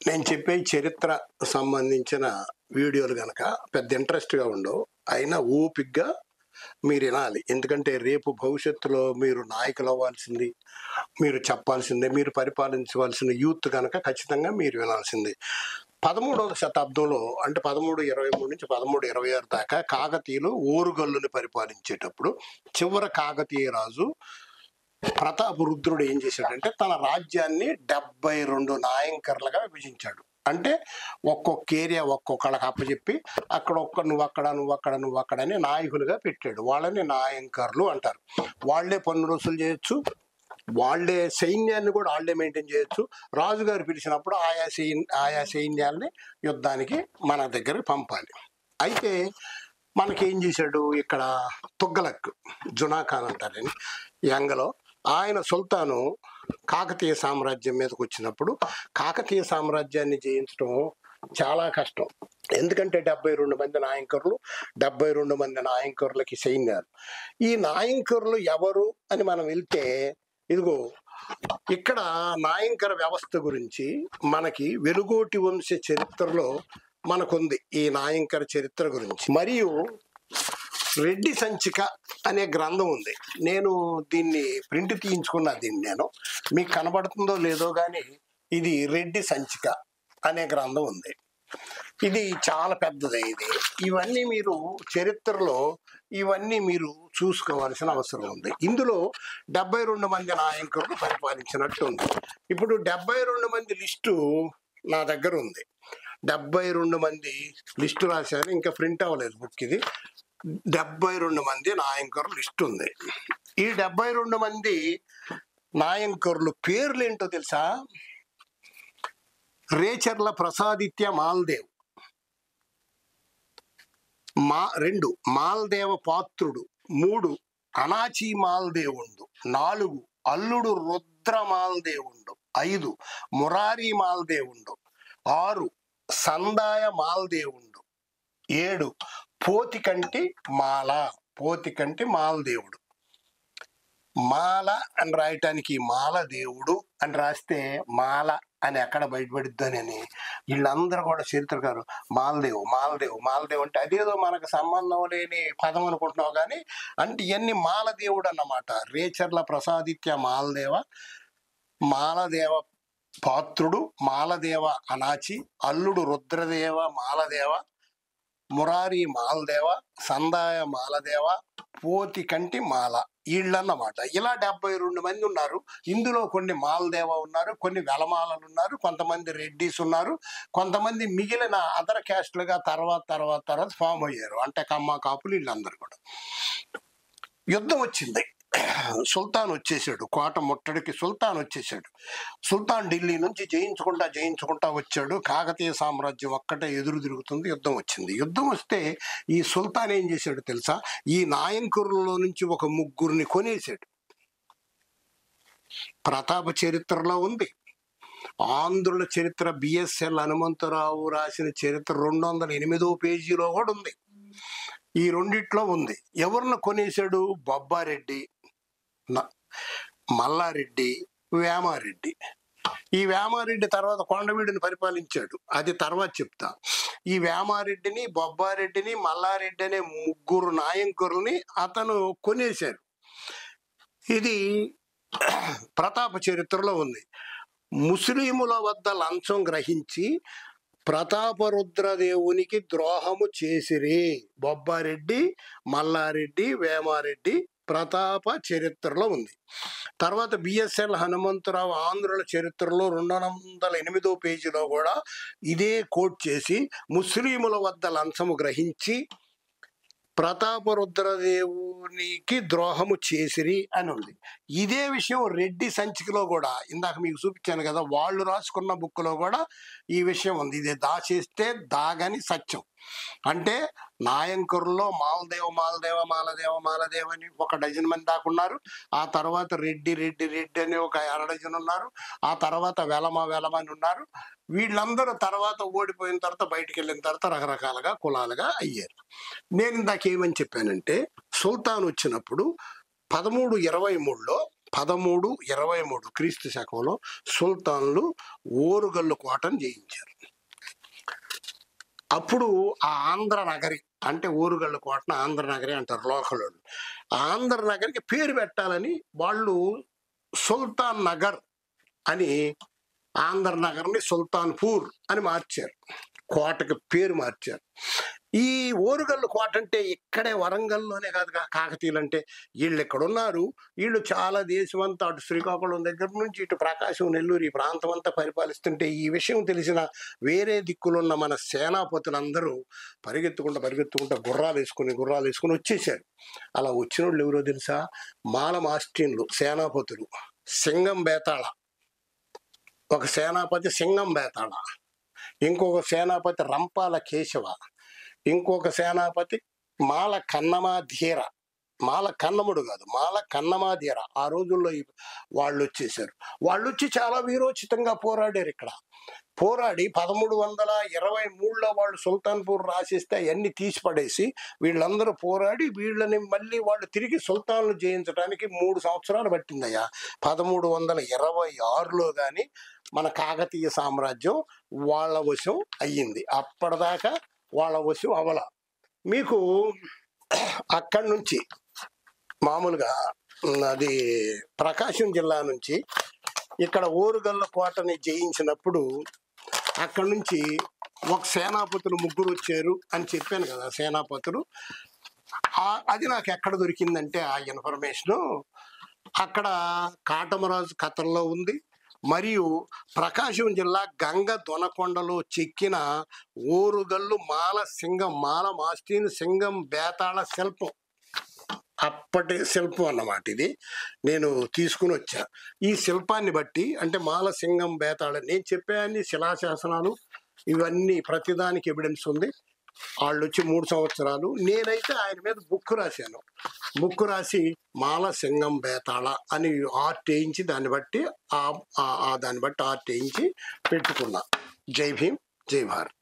నేను చెప్పే చరిత్ర సంబంధించిన వీడియోలు గనక పెద్ద ఇంట్రెస్ట్‌గా ఉండవు. అయినా ఓపికగా మీరు వినాలి. ఎందుకంటే రేపు భవిష్యత్తులో మీరు నాయకులవ్వాల్సింది, మీరు చెప్పాల్సిందే, మీరు పరిపాలించవలసిన యూత్ గనక ఖచ్చితంగా మీరు వినాల్సిందే. 13వ శతాబ్దంలో అంటే 1323 నుంచి 1326 దాకా కాకతీయులు ఓరుగల్లుని పరిపాలించేటప్పుడు చివరి కాకతీయ రాజు ప్రతాపరుద్రుడు ఏం చేశాడంటే తన రాజ్యాన్ని 72 నాయంకర్లుగా విభజించాడు. అంటే ఒక్కొక్క ఏరియా ఒక్కొక్కళ్ళకి అప్పచెప్పి అక్కడ నువ్వు అక్కడ అని నాయకులుగా పెట్టాడు. వాళ్ళని నాయంకర్లు అంటారు. వాళ్లే పన్ను వసూలు చేయొచ్చు, వాళ్లే సైన్యాన్ని కూడా వాళ్లే మెయింటైన్ చేయొచ్చు. రాజుగారు పిలిచినప్పుడు ఆయా సైన్యాల్ని యుద్ధానికి మన దగ్గరకు పంపాలి. అయితే మనకేం చేశాడు ఇక్కడ తుగ్గలక్ జునాఖాన్ అంటారని యంగలో ఆయన సుల్తాను కాకతీయ సామ్రాజ్యం మీదకి వచ్చినప్పుడు కాకతీయ సామ్రాజ్యాన్ని జయించడం చాలా కష్టం. ఎందుకంటే 72 మంది నాయంకర్లు, 72 మంది నాయంకర్లకి సైన్యాలు. ఈ నాయంకర్లు ఎవరు అని మనం వెళ్తే ఇదిగో ఇక్కడ నాయంకర వ్యవస్థ గురించి మనకి వెలుగోటి వంశ చరిత్రలో మనకుంది ఈ నాయంకర చరిత్ర గురించి. మరియు రెడ్డి సంచిక అనే గ్రంథం ఉంది. నేను దీన్ని ప్రింట్ తీయించుకున్నా. నేను మీకు కనబడుతుందో లేదో కానీ ఇది రెడ్డి సంచిక అనే గ్రంథం ఉంది. ఇది చాలా పెద్దది. ఇవన్నీ మీరు చరిత్రలో ఇవన్నీ మీరు చూసుకోవాల్సిన అవసరం ఉంది. ఇందులో 72 మంది నాయకులు పరిపాలించినట్టు ఉంది. ఇప్పుడు 72 మంది లిస్టు నా దగ్గర ఉంది. 72 మంది లిస్టు రాశాను, ఇంకా ప్రింట్ అవ్వలేదు బుక్. ఇది 72 మంది నాయంకర్లు లిస్ట్ ఉంది. ఈ 72 మంది నాయంకర్లు పేర్లు ఏంటో తెలుసా? రేచర్ల ప్రసాదిత్య మాల్దేవ్, 2 మాల్దేవ పాత్రుడు, 3 అనాచి మాల్దేవుండు, 4 అల్లుడు రుద్ర మాల్దేవుండు, 5 మురారి మాల్దేవుండు, 6 సందాయ మాల్దేవుండు, 7 పోతికంటి మాలదేవుడు. మాల అని రాయటానికి మాలదేవుడు అని రాస్తే మాల అని ఎక్కడ బయటపడిద్దానని వీళ్ళందరూ కూడా చరిత్రకారు మాలదేవ్ అంటే అదేదో మనకు సంబంధం లేని పదం అనుకుంటున్నావు కానీ అంటే ఇవన్నీ మాలదేవుడు అన్నమాట. రేచర్ల ప్రసాదిత్య మాలదేవ పాత్రుడు, మాలదేవ అనాచి, అల్లుడు రుద్రదేవ మాలదేవ, మురారి మాల్దేవ, సందాయ మాలదేవ, పోతికంటి మాల, వీళ్ళన్నమాట. ఇలా 72 మంది ఉన్నారు. ఇందులో కొన్ని మాల్దేవ ఉన్నారు, కొన్ని వెలమాలలు ఉన్నారు, కొంతమంది రెడ్డిస్ ఉన్నారు, కొంతమంది మిగిలిన అదర్ క్యాస్ట్లుగా తర్వాత ఫామ్ అయ్యారు. అంటే కమ్మ కాపులు వీళ్ళందరూ కూడా. యుద్ధం వచ్చింది. సుల్తాన్ వచ్చేసాడు, కోట ముట్టడికి సుల్తాన్ వచ్చేసాడు. సుల్తాన్ ఢిల్లీ నుంచి జయించుకుంటా వచ్చాడు. కాకతీయ సామ్రాజ్యం ఒక్కటే ఎదురు తిరుగుతుంది. యుద్ధం వచ్చింది. యుద్ధం వస్తే ఈ సుల్తాన్ ఏం చేశాడు తెలుసా? ఈ నాయంకురులో నుంచి ఒక 3 కొనేశాడు. ప్రతాప చరిత్రలో ఉంది, ఆంధ్రుల చరిత్ర బిఎస్ఎల్ హనుమంతరావు రాసిన చరిత్ర 208వ పేజీలో కూడా ఉంది. ఈ రెండిట్లో ఉంది. ఎవరిని కొనేశాడు? బొబ్బారెడ్డి, మల్లారెడ్డి, వేమారెడ్డి. ఈ వేమారెడ్డి తర్వాత కొండవీడిని పరిపాలించాడు, అది తర్వాత చెప్తా. ఈ వేమారెడ్డిని, బొబ్బారెడ్డిని, మల్లారెడ్డి అనే 3 నాయంకుల్ని అతను కొనేశాడు. ఇది ప్రతాప చరిత్రలో ఉంది. ముస్లిముల వద్ద లంచం గ్రహించి ప్రతాపరుద్రదేవునికి ద్రోహము చేసిరి బొబ్బారెడ్డి, మల్లారెడ్డి, వేమారెడ్డి. ప్రతాప చరిత్రలో ఉంది. తర్వాత బిఎస్ఎల్ హనుమంతరావు ఆంధ్రుల చరిత్రలో 208వ పేజీలో కూడా ఇదే కోట్ చేసి ముస్లిముల వద్ద లంచము గ్రహించి ప్రతాపరుద్రదేవునికి ద్రోహము చేసిరి అని ఉంది. ఇదే విషయం రెడ్డి సంచికలో కూడా ఇందాక మీకు చూపించాను కదా, వాళ్ళు రాసుకున్న బుక్లో కూడా ఈ విషయం ఉంది. ఇది దాచేస్తే దాగని సత్యం. అంటే నాయంకరుల్లో మాలదేవ అని ఒక డజన్ మంది దాకా ఉన్నారు. ఆ తర్వాత రెడ్డి అని ఒక 1 డజన్ ఉన్నారు. ఆ తర్వాత వెలమ అని ఉన్నారు. వీళ్ళందరూ తర్వాత ఓడిపోయిన తర్వాత బయటికి వెళ్ళిన తర్వాత రకరకాలుగా కులాలుగా అయ్యారు. నేను ఇందాక ఏమని చెప్పానంటే సుల్తాన్ వచ్చినప్పుడు 1323లో 1323 క్రీస్తు శకంలో సుల్తాన్లు ఓరుగల్లు కోటను జయించారు. అప్పుడు ఆ ఆంధ్ర నగరి అంటే ఓరుగల్లు కోటను ఆంధ్ర నగరి అంటారు లోకల్. ఆంధ్ర నగరికి పేరు పెట్టాలని వాళ్ళు సుల్తాన్ నగర్ అని ఆంధ్ర నగర్ని సుల్తాన్పూర్ అని మార్చారు, కోటకి పేరు మార్చారు. ఈ ఓరుగల్లు కోట అంటే ఇక్కడే వరంగల్లోనే కాదుగా కాకతీయులు అంటే వీళ్ళు ఇక్కడ ఉన్నారు. వీళ్ళు చాలా దేశం అంతా అటు శ్రీకాకుళం దగ్గర నుంచి ఇటు ప్రకాశం నెల్లూరు ఈ ప్రాంతం అంతా పరిపాలిస్తుంటే ఈ విషయం తెలిసిన వేరే దిక్కులున్న మన సేనాపతులందరూ పరిగెత్తుకుంటూ గుర్రాలు వేసుకుని వచ్చేసారు. అలా వచ్చిన వాళ్ళు ఎవరో తెలుసా? మాల మాస్టిన్లు సేనాపతులు. సింగం బేతాళ ఒక సేనాపతి, సింగం బేతాళ ఇంకొక సేనాపతి రంపాల కేశవ, ఇంకొక సేనాపతి మాల కన్నమాధీర, మాల కన్నముడు కాదు మాల కన్నమాధీర. ఆ రోజుల్లో వాళ్ళు వచ్చేసారు. వాళ్ళు వచ్చి చాలా వీరోచితంగా పోరాడారు. ఇక్కడ పోరాడి 1323లో వాళ్ళు సుల్తాన్పూర్ రాసిస్తే అవన్నీ తీసిపడేసి వీళ్ళందరూ పోరాడి వీళ్ళని మళ్ళీ వాళ్ళు తిరిగి సుల్తాన్లు జయించడానికి 3 సంవత్సరాలు పట్టిందయ్యా. 1326లో కానీ మన కాకతీయ సామ్రాజ్యం వాళ్ళ వశం అయ్యింది. అప్పటిదాకా వాళ్ళ వశం అవల. మీకు అక్కడి నుంచి మామూలుగా అది ప్రకాశం జిల్లా నుంచి ఇక్కడ ఓరుగల్ల కోటని జయించినప్పుడు అక్కడి నుంచి ఒక సేనాపతులు 3 వచ్చారు అని చెప్పాను కదా. సేనాపతులు అది నాకు ఎక్కడ దొరికిందంటే ఆ ఇన్ఫర్మేషను అక్కడ కాటమరాజు కథల్లో ఉంది. మరియు ప్రకాశం జిల్లా గంగ దొనకొండలో చెక్కిన ఓరుగల్లు మాల మాస్టిన్ సింగం బేతాళ శిల్పం, అప్పటి శిల్పం అన్నమాట. ఇది నేను తీసుకుని వచ్చా. ఈ శిల్పాన్ని బట్టి అంటే మాల సింగం బేతాళ నేను చెప్పాన్ని శిలాశాసనాలు ఇవన్నీ ప్రతిదానికి ఎవిడెన్స్ ఉంది. వాళ్ళు వచ్చి 3 సంవత్సరాలు. నేనైతే ఆయన మీద బుక్ రాశాను. బుక్ రాసి మాల సింగం బేతాళ అని ఆర్ట్ వేయించి దాన్ని బట్టి ఆర్ట్ వేయించి పెట్టుకున్నా. జై భీమ్, జై భారత్.